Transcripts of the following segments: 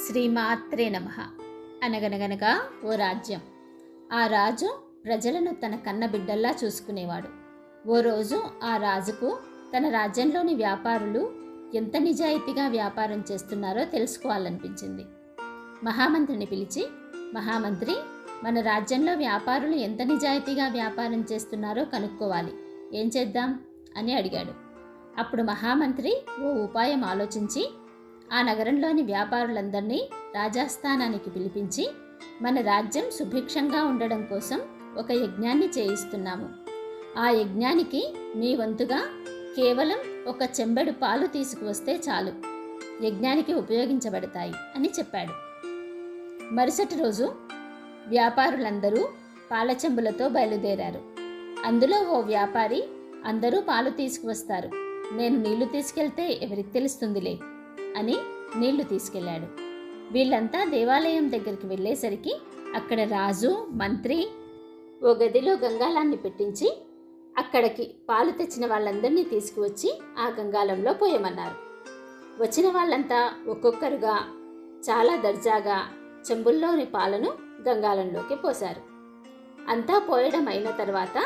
శ్రీమాత్రే నమః. అనగనగనగా ఓ రాజ్యం. ఆ రాజు ప్రజలను తన కన్న బిడ్డల్లా చూసుకునేవాడు. ఓ రోజు ఆ రాజుకు తన రాజ్యంలోని వ్యాపారులు ఎంత నిజాయితీగా వ్యాపారం చేస్తున్నారో తెలుసుకోవాలనిపించింది. మహామంత్రిని పిలిచి, మహామంత్రి, మన రాజ్యంలో వ్యాపారులు ఎంత నిజాయితీగా వ్యాపారం చేస్తున్నారో కనుక్కోవాలి, ఏం చేద్దాం అని అడిగాడు. అప్పుడు మహామంత్రి ఓ ఉపాయం ఆలోచించి ఆ నగరంలోని వ్యాపారులందరినీ రాజాస్థానానికి పిలిపించి, మన రాజ్యం సుభిక్షంగా ఉండడం కోసం ఒక యజ్ఞాన్ని చేయిస్తున్నాము. ఆ యజ్ఞానికి మీ వంతుగా కేవలం ఒక చెంబెడు పాలు తీసుకువస్తే చాలు, యజ్ఞానికి ఉపయోగించబడతాయి అని చెప్పాడు. మరుసటి రోజు వ్యాపారులందరూ పాల చెంబులతో బయలుదేరారు. అందులో ఓ వ్యాపారి, అందరూ పాలు తీసుకువస్తారు, నేను నీళ్లు తీసుకెళ్తే ఎవరికి తెలుస్తుందిలే అని నీళ్లు తీసుకెళ్లాడు. వీళ్ళంతా దేవాలయం దగ్గరికి వెళ్ళేసరికి అక్కడ రాజు, మంత్రి ఓ గదిలో గంగాళాన్ని పెట్టించి అక్కడికి పాలు తెచ్చిన వాళ్ళందరినీ తీసుకువచ్చి ఆ గంగాళంలో పోయమన్నారు. వచ్చిన వాళ్ళంతా ఒక్కొక్కరుగా చాలా దర్జాగా చెంబుల్లోని పాలను గంగాళంలోకి పోశారు. అంతా పోయడం అయిన తర్వాత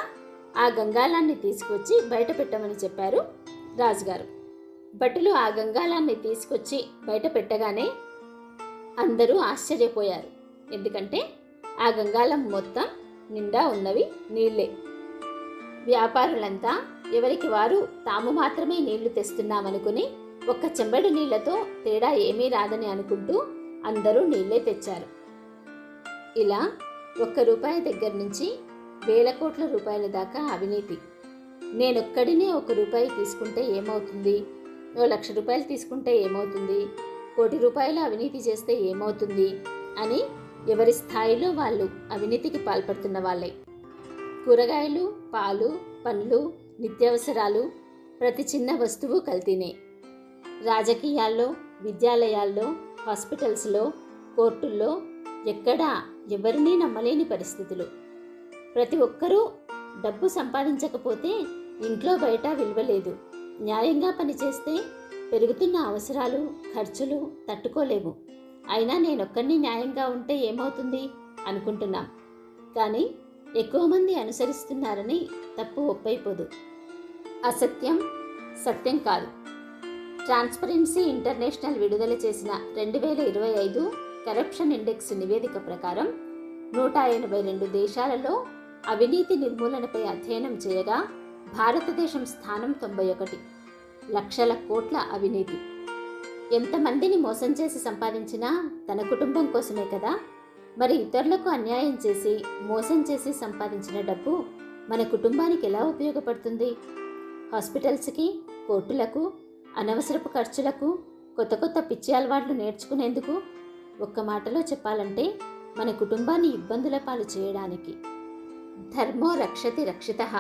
ఆ గంగాళాన్ని తీసుకొచ్చి బయట పెట్టమని చెప్పారు రాజుగారు. భటులు ఆ గంగాళాన్ని తీసుకొచ్చి బయట పెట్టగానే అందరూ ఆశ్చర్యపోయారు. ఎందుకంటే ఆ గంగాళం మొత్తం నిండా ఉన్నవి నీళ్లే. వ్యాపారులంతా ఎవరికి వారు తాము మాత్రమే నీళ్లు తెస్తున్నామనుకుని ఒక్క చెంబెడు నీళ్లతో తేడా ఏమీ రాదని అనుకుంటూ అందరూ నీళ్లే తెచ్చారు. ఇలా ₹1 దగ్గర నుంచి వేల కోట్ల రూపాయల దాకా అవినీతి. నేనొక్కడినే ₹1 తీసుకుంటే ఏమవుతుంది, ₹1,00,000 తీసుకుంటే ఏమవుతుంది, ₹1,00,00,000 అవినీతి చేస్తే ఏమవుతుంది అని ఎవరి స్థాయిలో వాళ్ళు అవినీతికి పాల్పడుతున్న వాళ్ళే. కూరగాయలు, పాలు, పండ్లు, నిత్యావసరాలు, ప్రతి చిన్న వస్తువు కల్తీనే. రాజకీయాల్లో, విద్యాలయాల్లో, హాస్పిటల్స్లో, కోర్టుల్లో ఎక్కడా ఎవరినీ నమ్మలేని పరిస్థితులు. ప్రతి ఒక్కరూ డబ్బు సంపాదించకపోతే ఇంట్లో బయట విలువలేదు. న్యాయంగా పనిచేస్తే పెరుగుతున్న అవసరాలు, ఖర్చులు తట్టుకోలేము. అయినా నేనొక్కడిని న్యాయంగా ఉంటే ఏమవుతుంది అనుకుంటున్నాం. కానీ ఎక్కువ మంది అనుసరిస్తున్నారని తప్పు ఒప్పైపోదు. అసత్యం సత్యం కాదు. ట్రాన్స్పరెన్సీ ఇంటర్నేషనల్ విడుదల చేసిన 2025 కరప్షన్ ఇండెక్స్ నివేదిక ప్రకారం 182 దేశాలలో అవినీతి నిర్మూలనపై అధ్యయనం చేయగా భారతదేశం స్థానం 91. లక్షల కోట్ల అవినీతి. ఎంతమందిని మోసం చేసి సంపాదించినా తన కుటుంబం కోసమే కదా. మరి ఇతరులకు అన్యాయం చేసి, మోసం చేసి సంపాదించిన డబ్బు మన కుటుంబానికి ఎలా ఉపయోగపడుతుంది? హాస్పిటల్స్కి, కోర్టులకు, అనవసరపు ఖర్చులకు, కొత్త కొత్త పిచ్చి అలవాట్లు నేర్చుకునేందుకు, ఒక్క మాటలో చెప్పాలంటే మన కుటుంబాన్ని ఇబ్బందుల పాలు చేయడానికి. ధర్మో రక్షతి రక్షితః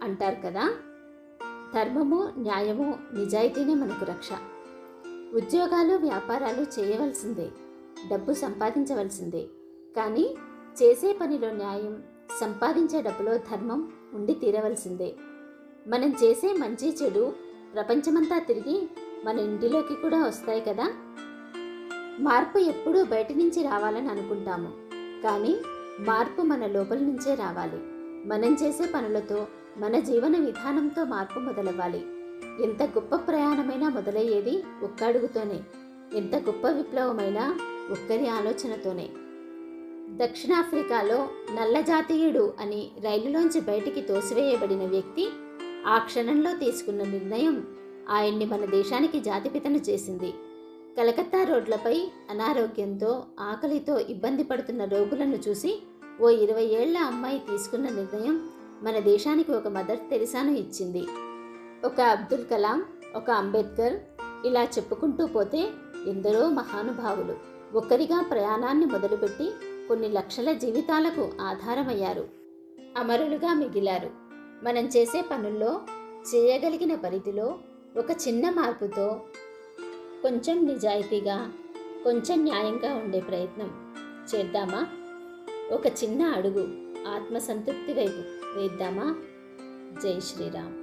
అంటారు కదా. ధర్మము, న్యాయము, నిజాయితీనే మనకు రక్ష. ఉద్యోగాలు, వ్యాపారాలు చేయవలసిందే, డబ్బు సంపాదించవలసిందే. కానీ చేసే పనిలో న్యాయం, సంపాదించే డబ్బులో ధర్మం ఉండి తీరవలసిందే. మనం చేసే మంచి చెడు ప్రపంచమంతా తిరిగి మన ఇంటిలోకి కూడా వస్తాయి కదా. మార్పు ఎప్పుడూ బయట నుంచి రావాలని అనుకుంటాము, కానీ మార్పు మన లోపల నుంచే రావాలి. మనం చేసే పనులతో, మన జీవన విధానంతో మార్పు మొదలవ్వాలి. ఎంత గొప్ప ప్రయాణమైనా మొదలయ్యేది ఒక్క అడుగుతోనే. ఎంత గొప్ప విప్లవమైనా ఒక్కరి ఆలోచనతోనే. దక్షిణాఫ్రికాలో నల్ల జాతీయుడు అని రైలులోంచి బయటికి తోసివేయబడిన వ్యక్తి ఆ క్షణంలో తీసుకున్న నిర్ణయం ఆయన్ని మన దేశానికి జాతిపితను చేసింది. కలకత్తా రోడ్లపై అనారోగ్యంతో, ఆకలితో ఇబ్బంది పడుతున్న రోగులను చూసి ఓ 20 ఏళ్ల అమ్మాయి తీసుకున్న నిర్ణయం మన దేశానికి ఒక మదర్ తెరిసాను ఇచ్చింది. ఒక అబ్దుల్ కలాం, ఒక అంబేద్కర్, ఇలా చెప్పుకుంటూ పోతే ఎందరో మహానుభావులు ఒక్కరిగా ప్రయాణాన్ని మొదలుపెట్టి కొన్ని లక్షల జీవితాలకు ఆధారమయ్యారు, అమరులుగా మిగిలారు. మనం చేసే పనుల్లో, చేయగలిగిన పరిధిలో ఒక చిన్న మార్పుతో, కొంచెం నిజాయితీగా, కొంచెం న్యాయంగా ఉండే ప్రయత్నం చేద్దామా? ఒక చిన్న అడుగు ఆత్మసంతృప్తి వైపు వేద్దామా? జై శ్రీరామ్.